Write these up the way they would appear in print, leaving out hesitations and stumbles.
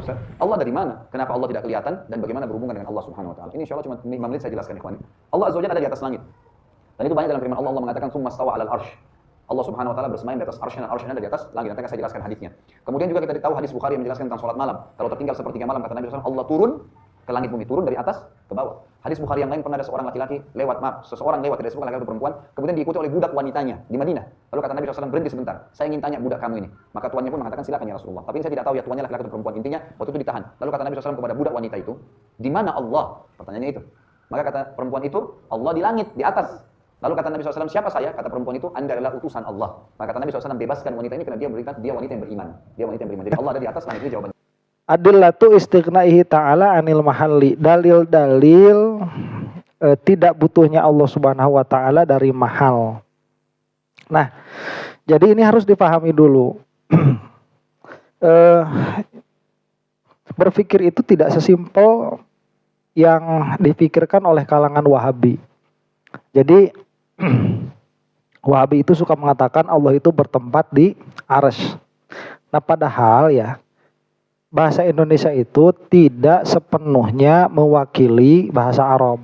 Ustaz, Allah dari mana? Kenapa Allah tidak kelihatan? Dan bagaimana berhubungan dengan Allah Subhanahu Wa Taala? Ini insya Allah cuma 5 menit saya jelaskan, ikhwan. Allah Azza wa Jalla ada di atas langit. Dan itu banyak dalam firman Allah, Allah mengatakan tsumma stawa 'alal arsy. Allah Subhanahu Wa Taala bersemayam di atas arsy, dan arsy ada di atas langit. Nanti akan saya jelaskan hadisnya. Kemudian juga kita tahu hadis Bukhari yang menjelaskan tentang salat malam. Kalau tertinggal sepertiga malam, kata Nabi SAW, Allah turun ke langit bumi, turun dari atas ke bawah. Hadis Bukhari yang lain, pernah ada seorang laki-laki lewat, seseorang lewat, tidak disebutkan laki-laki atau perempuan, kemudian diikuti oleh budak wanitanya di Madinah. Lalu kata Nabi SAW, berhenti sebentar, saya ingin tanya budak kamu ini. Maka tuannya pun mengatakan, silakan ya Rasulullah. Tapi saya tidak tahu ya tuannya laki-laki atau perempuan. Intinya waktu itu ditahan. Lalu kata Nabi SAW kepada budak wanita itu, di mana Allah? Pertanyaannya itu. Maka kata perempuan itu, Allah di langit, di atas. Lalu kata Nabi SAW, siapa saya? Kata perempuan itu, Anda adalah utusan Allah. Maka kata Nabi SAW, bebaskan wanita ini karena dia berikan, dia wanita yang beriman. Dia wanita yang beriman. Jadi Allah ada di atas langit, ini jawabannya. Adillatu istighnaihi ta'ala anil mahalli. Dalil-dalil tidak butuhnya Allah Subhanahu wa taala dari mahal. Nah, jadi ini harus dipahami dulu. Berpikir itu tidak sesimpel yang dipikirkan oleh kalangan Wahabi. Jadi Wahabi itu suka mengatakan Allah itu bertempat di arsy. Nah, padahal ya bahasa Indonesia itu tidak sepenuhnya mewakili bahasa Arab.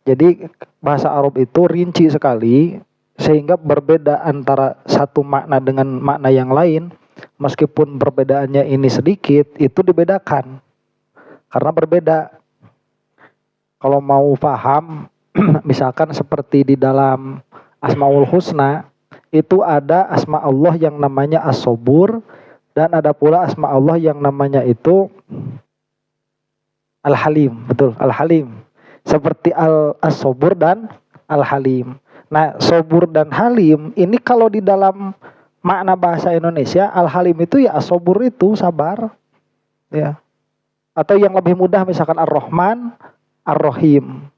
Jadi bahasa Arab itu rinci sekali sehingga berbeda antara satu makna dengan makna yang lain. Meskipun perbedaannya ini sedikit, itu dibedakan karena berbeda. Kalau mau paham, misalkan seperti di dalam Asmaul Husna, itu ada asma Allah yang namanya As-Sabur, dan ada pula asma Allah yang namanya itu Al-Halim. Betul, Al-Halim. Seperti As-Sabur dan Al-Halim. Nah, Sabur dan Halim ini kalau di dalam makna bahasa Indonesia, Al-Halim itu ya As-Sabur itu sabar. Ya. Atau yang lebih mudah misalkan Ar-Rahman, Ar-Rahim.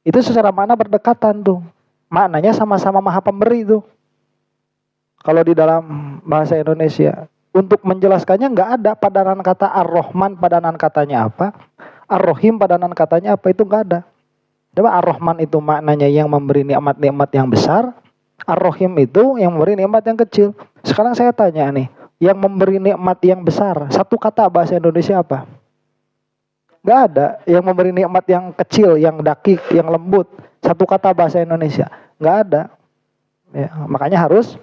Itu secara makna berdekatan tuh. Maknanya sama-sama Maha Pemberi tuh. Kalau di dalam bahasa Indonesia, untuk menjelaskannya nggak ada padanan kata Ar-Rahman, padanan katanya apa, Ar-Rahim padanan katanya apa, itu nggak ada. Coba Ar-Rahman itu maknanya yang memberi nikmat-nikmat yang besar, Ar-Rahim itu yang memberi nikmat yang kecil. Sekarang saya tanya nih, yang memberi nikmat yang besar, satu kata bahasa Indonesia apa? Nggak ada. Yang memberi nikmat yang kecil, yang dakik, yang lembut, satu kata bahasa Indonesia, nggak ada. Ya, makanya harus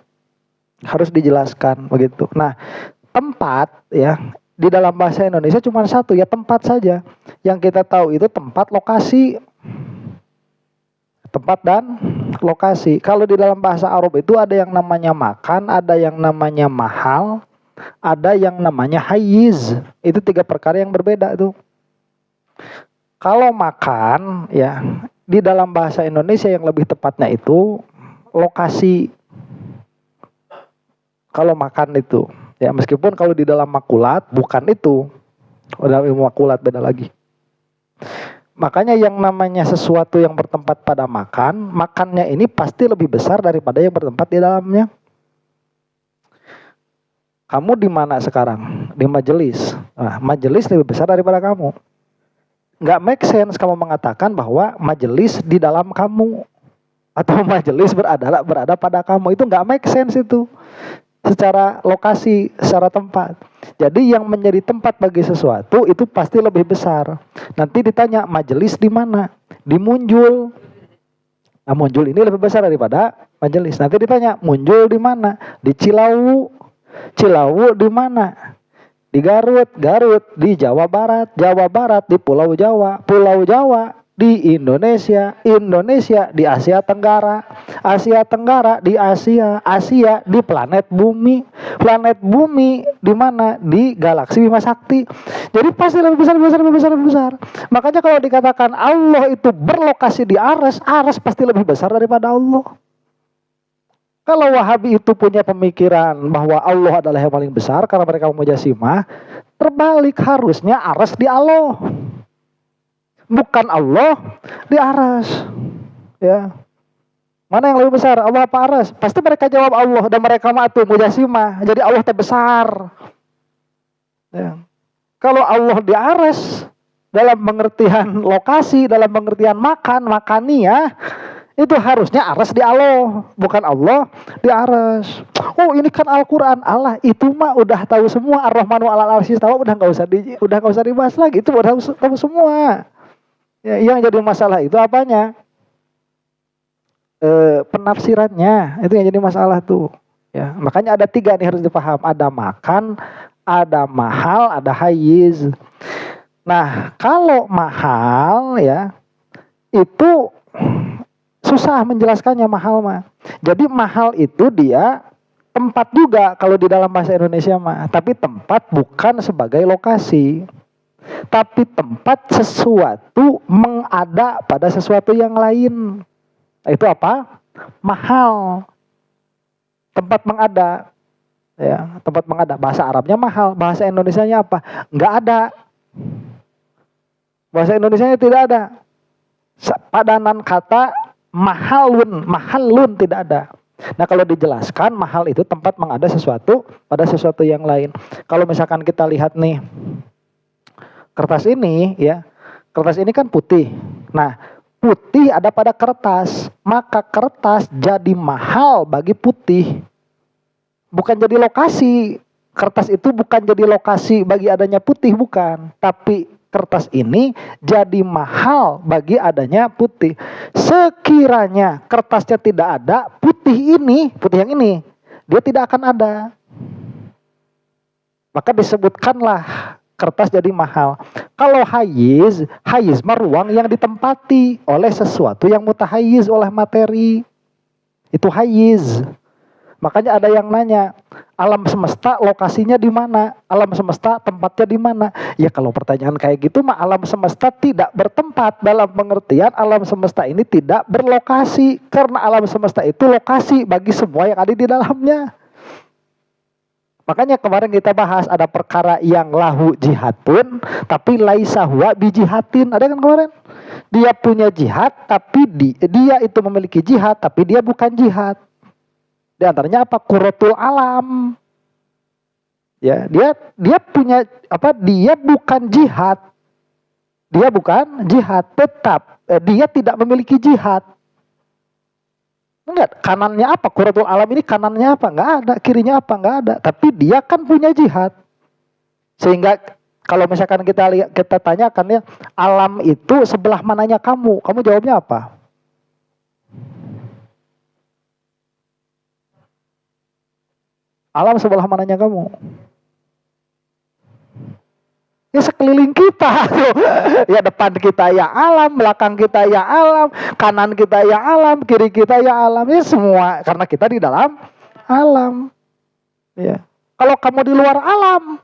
dijelaskan begitu. Nah, tempat ya di dalam bahasa Indonesia cuma satu, ya tempat saja. Yang kita tahu itu tempat, lokasi. Tempat dan lokasi. Kalau di dalam bahasa Arab itu ada yang namanya makan, ada yang namanya mahal, ada yang namanya hayyiz. Itu 3 perkara yang berbeda tuh. Kalau makan ya di dalam bahasa Indonesia yang lebih tepatnya itu lokasi. Kalau makan itu, ya meskipun kalau di dalam makulat bukan itu, dalam ilmu makulat beda lagi. Makanya yang namanya sesuatu yang bertempat pada makan, makannya ini pasti lebih besar daripada yang bertempat di dalamnya. Kamu di mana sekarang? Di majelis. Nah, majelis lebih besar daripada kamu. Nggak make sense kamu mengatakan bahwa majelis di dalam kamu atau majelis berada pada kamu. Itu nggak make sense itu. Secara lokasi, secara tempat. Jadi yang menjadi tempat bagi sesuatu itu pasti lebih besar. Nanti ditanya majelis di mana? Di Munjul. Nah, Munjul ini lebih besar daripada majelis. Nanti ditanya Munjul di mana? Di Cilawu. Cilawu di mana? Di Garut. Garut di Jawa Barat. Jawa Barat di Pulau Jawa. Pulau Jawa di Indonesia. Indonesia di Asia Tenggara. Asia Tenggara di Asia. Asia di planet bumi. Planet bumi di mana? Di galaksi Bima Sakti. Jadi pasti lebih besar. Makanya kalau dikatakan Allah itu berlokasi di arsy, arsy pasti lebih besar daripada Allah. Kalau Wahabi itu punya pemikiran bahwa Allah adalah yang paling besar karena mereka mujasimah, terbalik, harusnya arsy di Allah. Bukan Allah di arsy. Ya. Mana yang lebih besar, Allah apa arsy? Pasti mereka jawab Allah, dan mereka mah tuh mujasimah. Jadi Allah terbesar. Ya. Kalau Allah di arsy dalam pengertian lokasi, dalam pengertian makan, makaniah, Itu harusnya aras di Allah, bukan Allah di aras. Oh ini kan Al-Quran, Allah itu mah udah tahu semua. Ar-Rahmanu 'alal 'arsy istawa, udah nggak usah dibahas lagi. Itu udah tahu semua. Ya, yang jadi masalah itu apanya? Penafsirannya itu yang jadi masalah tuh. Ya, makanya ada 3 nih harus dipaham. Ada makan, ada mahal, ada hayiz. Nah kalau mahal ya itu susah menjelaskannya mahal mah. Jadi mahal itu dia tempat juga kalau di dalam bahasa Indonesia mah. Tapi tempat bukan sebagai lokasi. Tapi tempat sesuatu mengada pada sesuatu yang lain. Itu apa? Mahal. Tempat mengada. Ya, tempat mengada. Bahasa Arabnya mahal. Bahasa Indonesianya apa? Enggak ada. Bahasa Indonesianya tidak ada. Padanan kata mahalun tidak ada. Nah kalau dijelaskan mahal itu tempat mengada sesuatu pada sesuatu yang lain. Kalau misalkan kita lihat nih kertas ini ya, kertas ini kan putih. Nah putih ada pada kertas, maka kertas jadi mahal bagi putih. Bukan jadi lokasi. Kertas itu bukan jadi lokasi bagi adanya putih, bukan. Tapi kertas ini jadi mahal bagi adanya putih. Sekiranya kertasnya tidak ada, putih yang ini, dia tidak akan ada. Maka disebutkanlah kertas jadi mahal. Kalau hayiz mah ruang yang ditempati oleh sesuatu yang mutahayiz oleh materi. Itu hayiz. Makanya ada yang nanya, alam semesta lokasinya di mana? Alam semesta tempatnya di mana? Ya kalau pertanyaan kayak gitu mah alam semesta tidak bertempat, dalam pengertian alam semesta ini tidak berlokasi. Karena alam semesta itu lokasi bagi semua yang ada di dalamnya. Makanya kemarin kita bahas ada perkara yang lahu jihatun tapi laisa huwa bijihatin. Ada kan kemarin? Dia punya jihad tapi dia itu memiliki jihad tapi dia bukan jihad. Di antaranya apa? Qurratul alam. Ya, dia punya apa? Dia bukan jihad. Dia bukan jihad, tetap dia tidak memiliki jihad. Enggak, kanannya apa? Qurratul alam ini kanannya apa? Enggak ada, kirinya apa? Enggak ada. Tapi dia kan punya jihad. Sehingga kalau misalkan kita tanyakan ya, alam itu sebelah mananya kamu? Kamu jawabnya apa? Alam sebelah mananya kamu? Ya sekeliling kita. Ya depan kita ya alam, belakang kita ya alam, kanan kita ya alam, kiri kita ya alam. Ya semua karena kita di dalam alam. Ya. Kalau kamu di luar alam,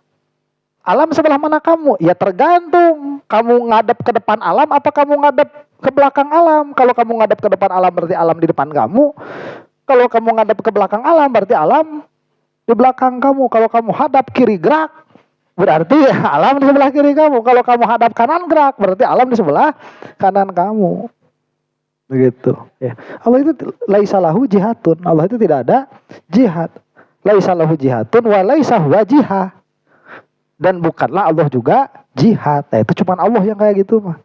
alam sebelah mana kamu? Ya tergantung. Kamu ngadep ke depan alam apa kamu ngadep ke belakang alam? Kalau kamu ngadep ke depan alam berarti alam di depan kamu. Kalau kamu ngadep ke belakang alam berarti alam di belakang kamu. Kalau kamu hadap kiri gerak, berarti alam di sebelah kiri kamu. Kalau kamu hadap kanan gerak, berarti alam di sebelah kanan kamu. Begitu. Ya. Allah itu laisa lahu jihatun. Allah itu tidak ada jihad. Laisa lahu jihatun wa laisa huwa jihad. Dan bukanlah Allah juga jihad. Nah, itu cuma Allah yang kayak gitu mah.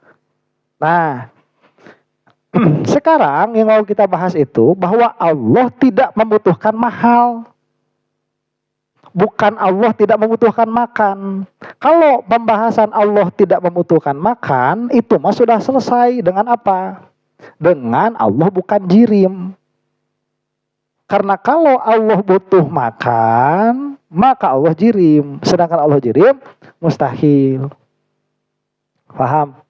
Nah, sekarang yang mau kita bahas itu bahwa Allah tidak membutuhkan mahal. Bukan Allah tidak membutuhkan makan. Kalau pembahasan Allah tidak membutuhkan makan, itu mah sudah selesai. Dengan apa? Dengan Allah bukan jirim. Karena kalau Allah butuh makan, maka Allah jirim. Sedangkan Allah jirim, mustahil. Paham?